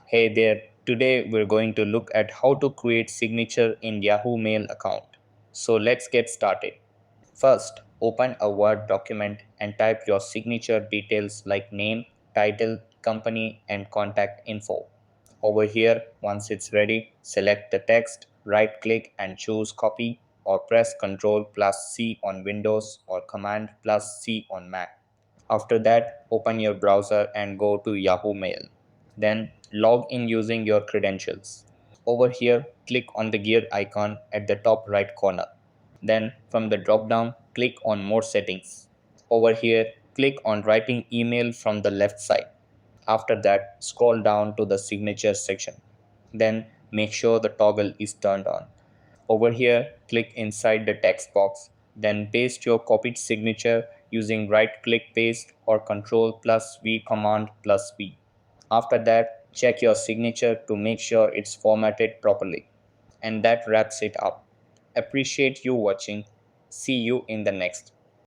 Hey there, today we're going to look at how to create signature in Yahoo Mail account. So let's get started. First, open a Word document and type your signature details like name, title, company, and contact info. Over here, once it's ready, select the text, right click and choose copy or press Ctrl plus C on Windows or Command plus C on Mac. After that, open your browser and go to Yahoo Mail. Then log in using your credentials. Over here, click on the gear icon at the top right corner. Then from the drop down, click on More Settings. Over here, click on Writing Email from the left side. After that, scroll down to the Signature section. Then make sure the toggle is turned on. Over here, click inside the text box. Then paste your copied signature using right click paste or Ctrl plus V command plus V. After that, check your signature to make sure it's formatted properly. And that wraps it up. Appreciate you watching. See you in the next.